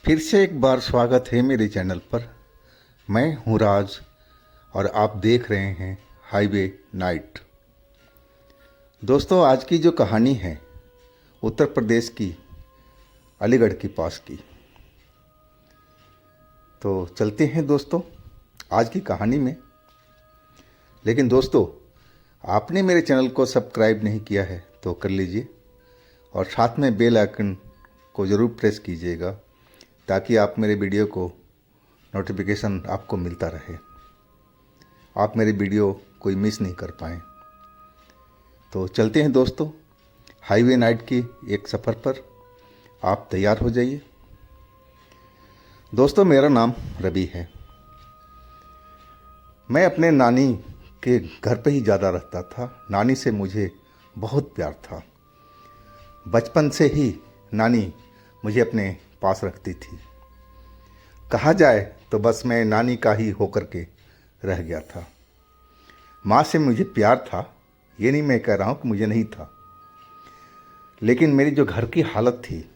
फिर से एक बार स्वागत है मेरे चैनल पर। मैं हूँ राज और आप देख रहे हैं हाईवे नाइट। दोस्तों, आज की जो कहानी है उत्तर प्रदेश की अलीगढ़ के पास की। तो चलते हैं दोस्तों आज की कहानी में। लेकिन दोस्तों, आपने मेरे चैनल को सब्सक्राइब नहीं किया है तो कर लीजिए और साथ में बेल आइकन को ज़रूर प्रेस कीजिएगा ताकि आप मेरे वीडियो को नोटिफिकेशन आपको मिलता रहे, आप मेरी वीडियो कोई मिस नहीं कर पाएँ। तो चलते हैं दोस्तों हाईवे नाइट की एक सफ़र पर। आप तैयार हो जाइए। दोस्तों, मेरा नाम रवि है। मैं अपने नानी के घर पे ही ज़्यादा रहता था। नानी से मुझे बहुत प्यार था। बचपन से ही नानी मुझे अपने पास रखती थी। कहा जाए तो बस मैं नानी का ही होकर के रह गया था। माँ से मुझे प्यार था, ये नहीं मैं कह रहा हूँ कि मुझे नहीं था, लेकिन मेरी जो घर की हालत थी,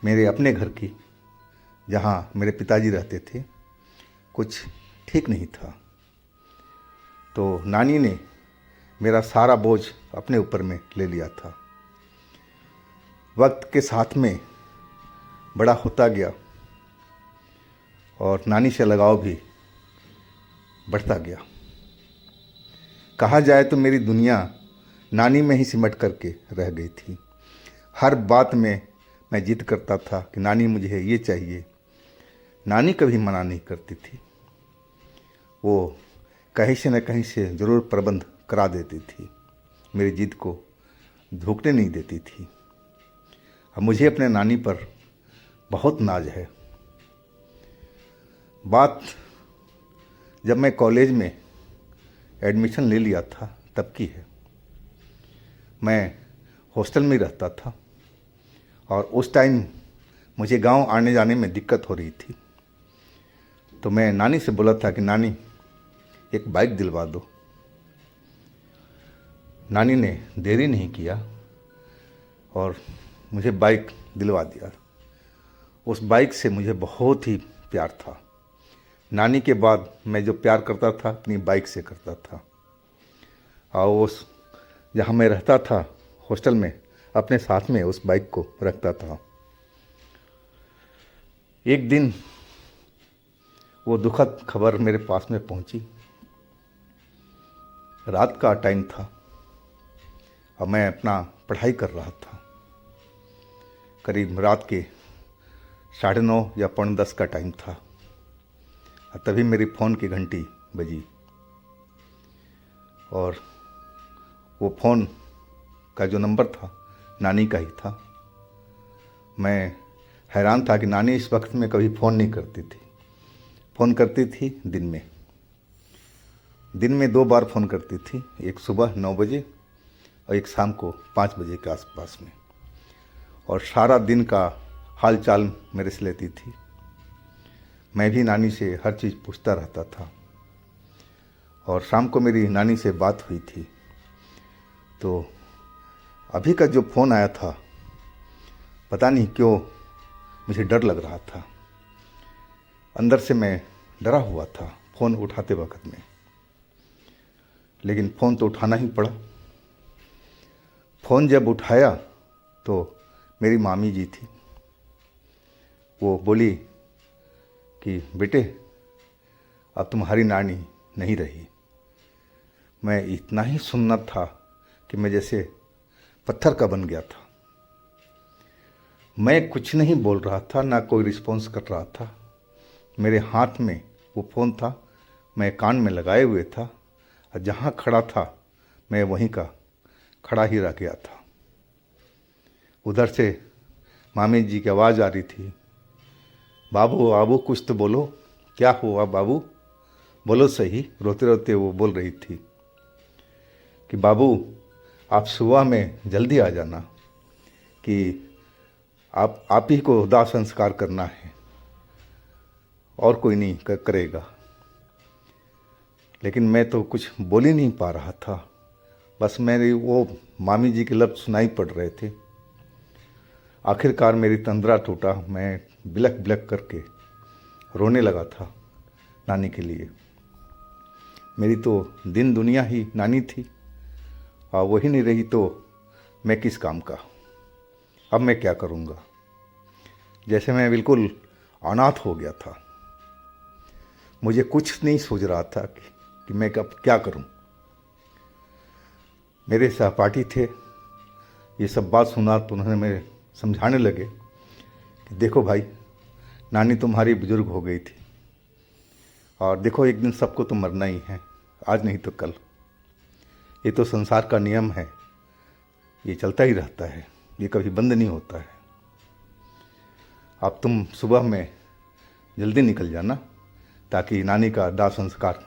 मेरे अपने घर की, जहाँ मेरे पिताजी रहते थे, कुछ ठीक नहीं था। तो नानी ने मेरा सारा बोझ अपने ऊपर में ले लिया था। वक्त के साथ में बड़ा होता गया और नानी से लगाव भी बढ़ता गया। कहा जाए तो मेरी दुनिया नानी में ही सिमट करके रह गई थी। हर बात में मैं जिद करता था कि नानी मुझे ये चाहिए। नानी कभी मना नहीं करती थी, वो कहीं से न कहीं से ज़रूर प्रबंध करा देती थी। मेरी जिद को झुकने नहीं देती थी। अब मुझे अपने नानी पर बहुत नाज है। बात जब मैं कॉलेज में एडमिशन ले लिया था तब की है। मैं हॉस्टल में रहता था और उस टाइम मुझे गांव आने जाने में दिक्कत हो रही थी। तो मैं नानी से बोला था कि नानी एक बाइक दिलवा दो। नानी ने देरी नहीं किया और मुझे बाइक दिलवा दिया। उस बाइक से मुझे बहुत ही प्यार था। नानी के बाद मैं जो प्यार करता था अपनी बाइक से करता था। और उस जहाँ मैं रहता था हॉस्टल में, अपने साथ में उस बाइक को रखता था। एक दिन वो दुखद खबर मेरे पास में पहुंची। रात का टाइम था और मैं अपना पढ़ाई कर रहा था। करीब रात के 9:30 या 9:45 का टाइम था। तभी मेरी फ़ोन की घंटी बजी और वो फ़ोन का जो नंबर था नानी का ही था। मैं हैरान था कि नानी इस वक्त में कभी फ़ोन नहीं करती थी। फ़ोन करती थी दिन में 2 बार फ़ोन करती थी, एक सुबह 9 बजे और एक शाम को 5 बजे के आसपास में। और सारा दिन का हाल चाल मेरे से लेती थी। मैं भी नानी से हर चीज़ पूछता रहता था। और शाम को मेरी नानी से बात हुई थी। तो अभी का जो फ़ोन आया था, पता नहीं क्यों मुझे डर लग रहा था। अंदर से मैं डरा हुआ था फ़ोन उठाते वक्त में, लेकिन फ़ोन तो उठाना ही पड़ा। फ़ोन जब उठाया तो मेरी मामी जी थी। वो बोली कि बेटे, अब तुम्हारी नानी नहीं रही। मैं इतना ही सुन्नत था कि मैं जैसे पत्थर का बन गया था। मैं कुछ नहीं बोल रहा था, ना कोई रिस्पॉन्स कर रहा था। मेरे हाथ में वो फ़ोन था, मैं कान में लगाए हुए था और जहाँ खड़ा था मैं वहीं का खड़ा ही रह गया था। उधर से मामी जी की आवाज़ आ रही थी, बाबू बाबू कुछ तो बोलो, क्या हुआ बाबू, बोलो सही। रोते रोते वो बोल रही थी कि बाबू आप सुबह में जल्दी आ जाना, कि आप ही को दाह संस्कार करना है और कोई नहीं करेगा। लेकिन मैं तो कुछ बोल ही नहीं पा रहा था। बस मेरी वो मामी जी के लफ्ज़ सुनाई पड़ रहे थे आखिरकार मेरी तंद्रा टूटा। मैं बिलख बिलख करके रोने लगा था नानी के लिए। मेरी तो दिन दुनिया ही नानी थी, और वही नहीं रही तो मैं किस काम का। अब मैं क्या करूँगा। जैसे मैं बिल्कुल अनाथ हो गया था। मुझे कुछ नहीं सूझ रहा था कि मैं अब क्या करूं। मेरे सहपाठी थे, ये सब बात सुना तो उन्होंने मेरे समझाने लगे कि देखो भाई, नानी तुम्हारी बुजुर्ग हो गई थी, और देखो एक दिन सबको तो मरना ही है, आज नहीं तो कल। ये तो संसार का नियम है, ये चलता ही रहता है, ये कभी बंद नहीं होता है। अब तुम सुबह में जल्दी निकल जाना ताकि नानी का दाह संस्कार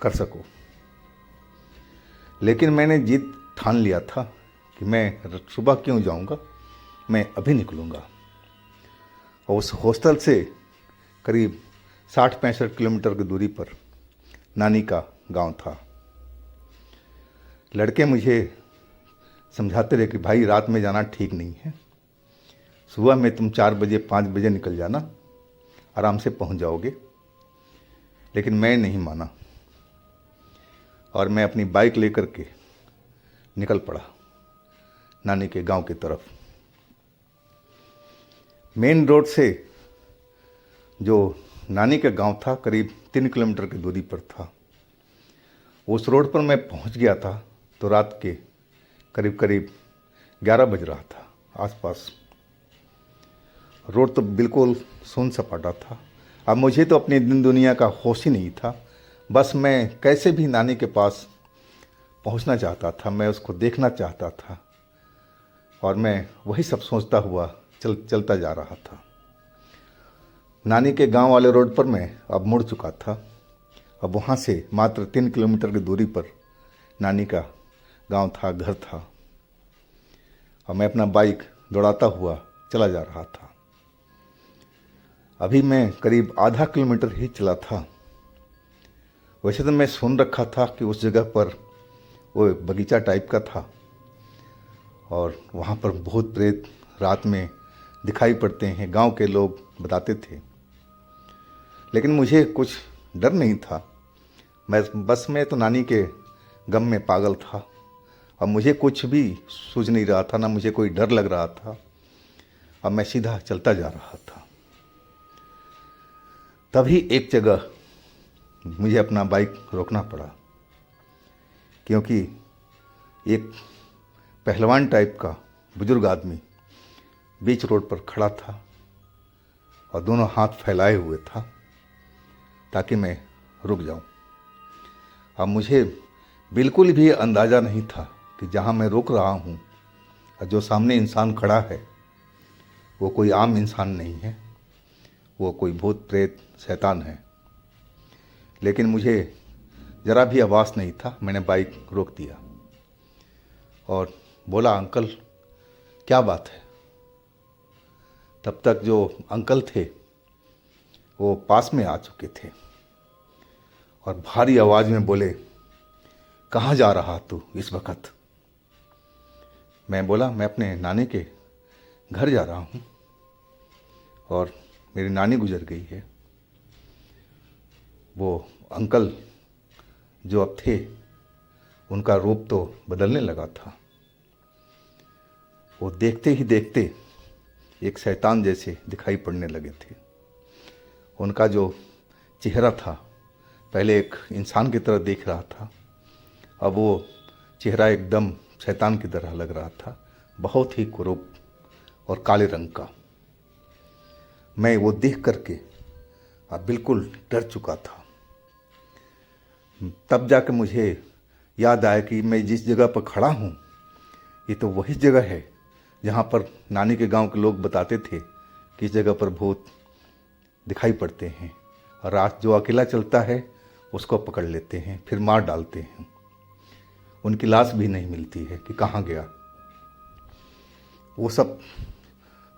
कर सको। लेकिन मैंने जिद ठान लिया था कि मैं सुबह क्यों जाऊंगा, मैं अभी निकलूंगा। और उस हॉस्टल से करीब 60-65 किलोमीटर की दूरी पर नानी का गांव था। लड़के मुझे समझाते रहे कि भाई रात में जाना ठीक नहीं है, सुबह में तुम 4 बजे 5 बजे निकल जाना, आराम से पहुंच जाओगे। लेकिन मैं नहीं माना और मैं अपनी बाइक लेकर के निकल पड़ा नानी के गांव की तरफ। मेन रोड से जो नानी का गांव था करीब 3 किलोमीटर की दूरी पर था। उस रोड पर मैं पहुंच गया था तो रात के करीब करीब 11 बज रहा था आसपास। रोड तो बिल्कुल सुन सपाटा था। अब मुझे तो अपनी दिन दुनिया का होश ही नहीं था। बस मैं कैसे भी नानी के पास पहुंचना चाहता था, मैं उसको देखना चाहता था, और मैं वही सब सोचता हुआ चलता जा रहा था। नानी के गांव वाले रोड पर मैं अब मुड़ चुका था। अब वहाँ से मात्र 3 किलोमीटर की दूरी पर नानी का गांव था, घर था, और मैं अपना बाइक दौड़ाता हुआ चला जा रहा था। अभी मैं करीब आधा किलोमीटर ही चला था। वैसे तो मैं सुन रखा था कि उस जगह पर वो बगीचा टाइप का था और वहाँ पर भूत प्रेत रात में दिखाई पड़ते हैं, गांव के लोग बताते थे। लेकिन मुझे कुछ डर नहीं था। मैं तो नानी के गम में पागल था, और मुझे कुछ भी सूझ नहीं रहा था, ना मुझे कोई डर लग रहा था। अब मैं सीधा चलता जा रहा था। तभी एक जगह मुझे अपना बाइक रोकना पड़ा, क्योंकि एक पहलवान टाइप का बुजुर्ग आदमी बीच रोड पर खड़ा था और दोनों हाथ फैलाए हुए था ताकि मैं रुक जाऊं। अब मुझे बिल्कुल भी अंदाज़ा नहीं था कि जहां मैं रुक रहा हूं और जो सामने इंसान खड़ा है वो कोई आम इंसान नहीं है, वो कोई भूत प्रेत शैतान है। लेकिन मुझे ज़रा भी आवाज़ नहीं था। मैंने बाइक रोक दिया और बोला, अंकल क्या बात है। तब तक जो अंकल थे वो पास में आ चुके थे और भारी आवाज़ में बोले, कहाँ जा रहा तू इस वक्त। मैं बोला, मैं अपने नानी के घर जा रहा हूँ और मेरी नानी गुजर गई है। वो अंकल जो अब थे उनका रूप तो बदलने लगा था। वो देखते ही देखते एक शैतान जैसे दिखाई पड़ने लगे थे। उनका जो चेहरा था, पहले एक इंसान की तरह देख रहा था, अब वो चेहरा एकदम शैतान की तरह लग रहा था, बहुत ही कुरूप और काले रंग का। मैं वो देख करके अब बिल्कुल डर चुका था। तब जाकर मुझे याद आया कि मैं जिस जगह पर खड़ा हूँ ये तो वही जगह है जहाँ पर नानी के गांव के लोग बताते थे कि इस जगह पर भूत दिखाई पड़ते हैं और रात जो अकेला चलता है उसको पकड़ लेते हैं, फिर मार डालते हैं। उनकी लाश भी नहीं मिलती है कि कहाँ गया। वो सब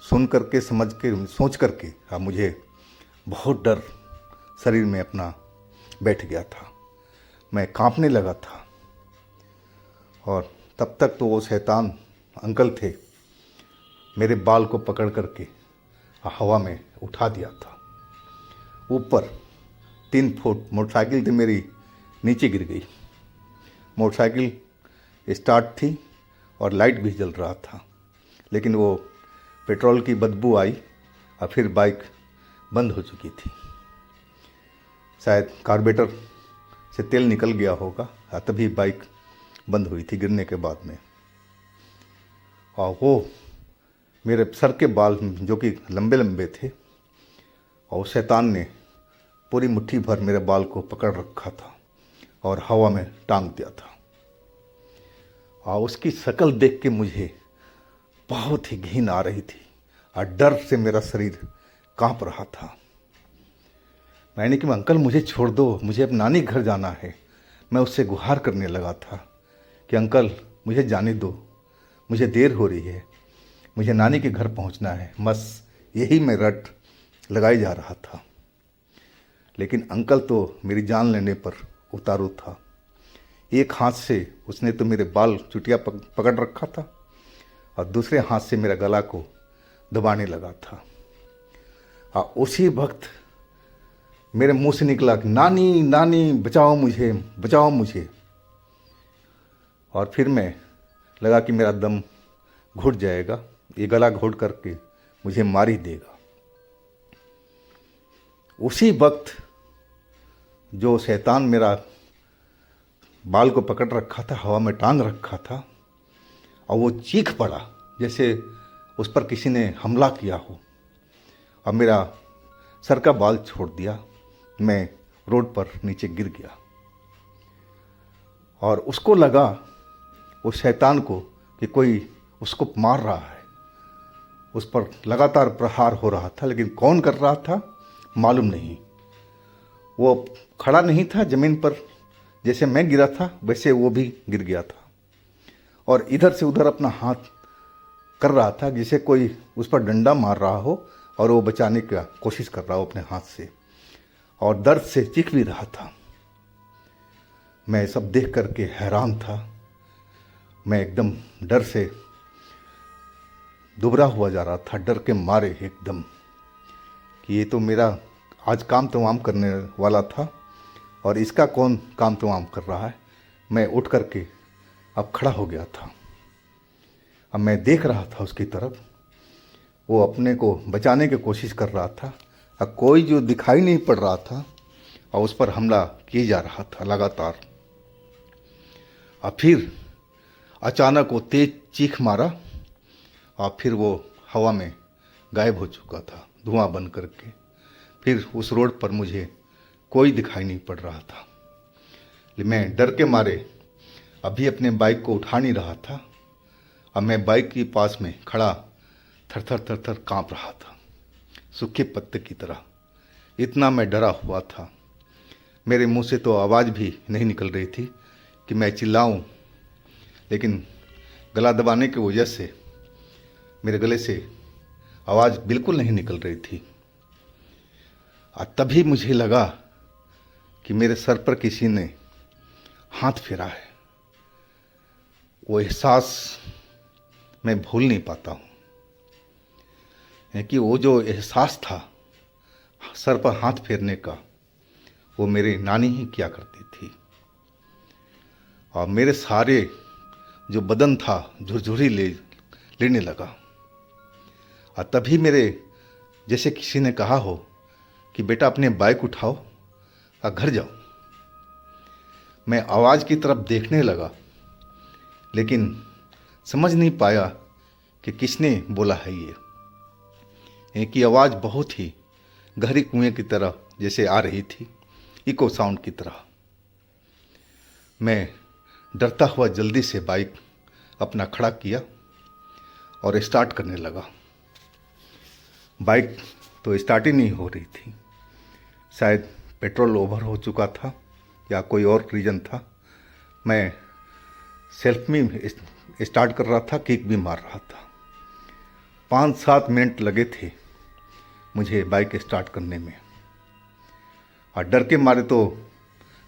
सुन करके, समझ के, सोच करके अब मुझे बहुत डर शरीर में अपना बैठ गया था। मैं कांपने लगा था। और तब तक तो वो शैतान अंकल थे, मेरे बाल को पकड़ करके हवा में उठा दिया था। ऊपर 3 फुट मोटरसाइकिल थी मेरी, नीचे गिर गई। मोटरसाइकिल स्टार्ट थी और लाइट भी जल रहा था, लेकिन वो पेट्रोल की बदबू आई और फिर बाइक बंद हो चुकी थी। शायद कार्बोरेटर से तेल निकल गया होगा, तभी बाइक बंद हुई थी गिरने के बाद में। और वो मेरे सर के बाल जो कि लंबे लंबे थे, और शैतान ने पूरी मुट्ठी भर मेरे बाल को पकड़ रखा था और हवा में टांग दिया था। और उसकी शक्ल देख के मुझे बहुत ही घिन आ रही थी और डर से मेरा शरीर कांप रहा था। मैंने कि अंकल मुझे छोड़ दो, मुझे अब नानी घर जाना है। मैं उससे गुहार करने लगा था कि अंकल मुझे जाने दो, मुझे देर हो रही है, मुझे नानी के घर पहुंचना है। बस यही मैं रट लगाई जा रहा था। लेकिन अंकल तो मेरी जान लेने पर उतारू था। एक हाथ से उसने तो मेरे बाल चुटिया पकड़ रखा था और दूसरे हाथ से मेरा गला को दबाने लगा था। और उसी वक्त मेरे मुंह से निकला कि नानी नानी बचाओ मुझे, बचाओ मुझे। और फिर मैं लगा कि मेरा दम घुट जाएगा, ये गला घोट करके मुझे मार ही देगा। उसी वक्त जो शैतान मेरा बाल को पकड़ रखा था, हवा में टांग रखा था, और वो चीख पड़ा जैसे उस पर किसी ने हमला किया हो, और मेरा सर का बाल छोड़ दिया। मैं रोड पर नीचे गिर गया और उसको लगा, उस शैतान को, कि कोई उसको मार रहा है। उस पर लगातार प्रहार हो रहा था, लेकिन कौन कर रहा था मालूम नहीं। वो खड़ा नहीं था ज़मीन पर, जैसे मैं गिरा था वैसे वो भी गिर गया था और इधर से उधर अपना हाथ कर रहा था जैसे कोई उस पर डंडा मार रहा हो और वो बचाने की कोशिश कर रहा हो अपने हाथ से, और दर्द से चीख भी रहा था। मैं सब देख करके हैरान था। मैं एकदम डर से दुबरा हुआ जा रहा था, डर के मारे एकदम, कि ये तो मेरा आज काम तमाम करने वाला था और इसका कौन काम तमाम कर रहा है। मैं उठ करके अब खड़ा हो गया था। अब मैं देख रहा था उसकी तरफ, वो अपने को बचाने की कोशिश कर रहा था और कोई जो दिखाई नहीं पड़ रहा था और उस पर हमला किया जा रहा था लगातार। और फिर अचानक वो तेज चीख मारा और फिर वो हवा में गायब हो चुका था, धुआं बन करके। फिर उस रोड पर मुझे कोई दिखाई नहीं पड़ रहा था। मैं डर के मारे अभी अपने बाइक को उठा नहीं रहा था। अब मैं बाइक के पास में खड़ा थर थर थर थर काँप रहा था, सूखे पत्ते की तरह। इतना मैं डरा हुआ था, मेरे मुंह से तो आवाज़ भी नहीं निकल रही थी कि मैं चिल्लाऊं, लेकिन गला दबाने की वजह से मेरे गले से आवाज़ बिल्कुल नहीं निकल रही थी। और तभी मुझे लगा कि मेरे सर पर किसी ने हाथ फेरा है। वो एहसास मैं भूल नहीं पाता हूँ, कि वो जो एहसास था सर पर हाथ फेरने का, वो मेरी नानी ही किया करती थी। और मेरे सारे जो बदन था झुरझुरी लेने लगा। और तभी मेरे जैसे किसी ने कहा हो कि बेटा अपने बाइक उठाओ और घर जाओ। मैं आवाज़ की तरफ देखने लगा, लेकिन समझ नहीं पाया कि किसने बोला है ये कि आवाज़ बहुत ही गहरी कुएं की तरह जैसे आ रही थी, इको साउंड की तरह। मैं डरता हुआ जल्दी से बाइक अपना खड़ा किया और स्टार्ट करने लगा। बाइक तो स्टार्ट ही नहीं हो रही थी। शायद पेट्रोल ओवर हो चुका था या कोई और रीज़न था। मैं सेल्फ में स्टार्ट कर रहा था, किक भी मार रहा था। 5-7 मिनट लगे थे मुझे बाइक स्टार्ट करने में। और डर के मारे तो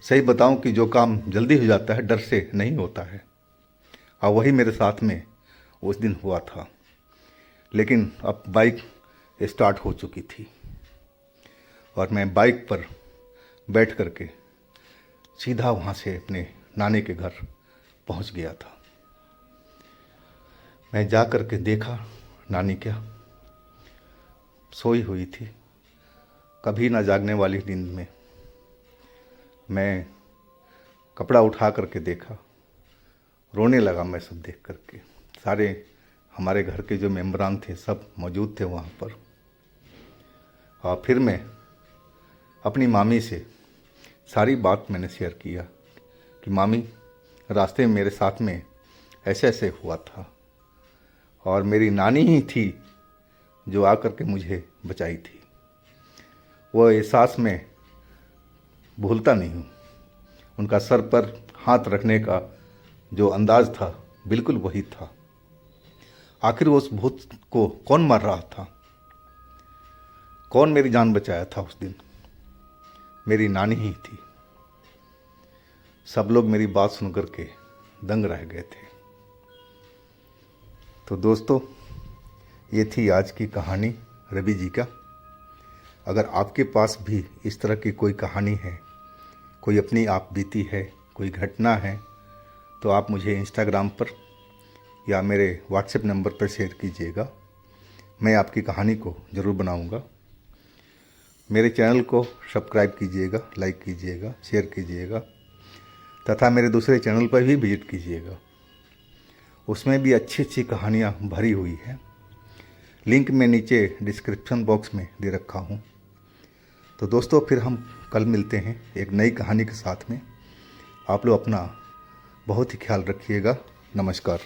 सही बताऊं कि जो काम जल्दी हो जाता है डर से नहीं होता है, और वही मेरे साथ में उस दिन हुआ था। लेकिन अब बाइक स्टार्ट हो चुकी थी और मैं बाइक पर बैठ करके सीधा वहाँ से अपने नानी के घर पहुँच गया था। मैं जा कर के देखा, नानी क्या सोई हुई थी, कभी ना जागने वाली नींद में। मैं कपड़ा उठा करके देखा, रोने लगा मैं सब देख करके। सारे हमारे घर के जो मेंबरान थे सब मौजूद थे वहाँ पर। और फिर मैं अपनी मामी से सारी बात मैंने शेयर किया कि मामी, रास्ते में मेरे साथ में ऐसे ऐसे हुआ था और मेरी नानी ही थी जो आकर के मुझे बचाई थी। वो एहसास में भूलता नहीं हूँ। उनका सर पर हाथ रखने का जो अंदाज था बिल्कुल वही था। आखिर उस भूत को कौन मार रहा था, कौन मेरी जान बचाया था उस दिन? मेरी नानी ही थी। सब लोग मेरी बात सुन कर के दंग रह गए थे। तो दोस्तों, ये थी आज की कहानी रवि जी का। अगर आपके पास भी इस तरह की कोई कहानी है, कोई अपनी आप बीती है, कोई घटना है, तो आप मुझे इंस्टाग्राम पर या मेरे व्हाट्सएप नंबर पर शेयर कीजिएगा। मैं आपकी कहानी को ज़रूर बनाऊंगा। मेरे चैनल को सब्सक्राइब कीजिएगा, लाइक कीजिएगा, शेयर कीजिएगा तथा मेरे दूसरे चैनल पर भी विजिट कीजिएगा। उसमें भी अच्छी अच्छी कहानियाँ भरी हुई हैं। लिंक मैं नीचे डिस्क्रिप्शन बॉक्स में दे रखा हूँ। तो दोस्तों, फिर हम कल मिलते हैं एक नई कहानी के साथ में। आप लोग अपना बहुत ही ख्याल रखिएगा। नमस्कार।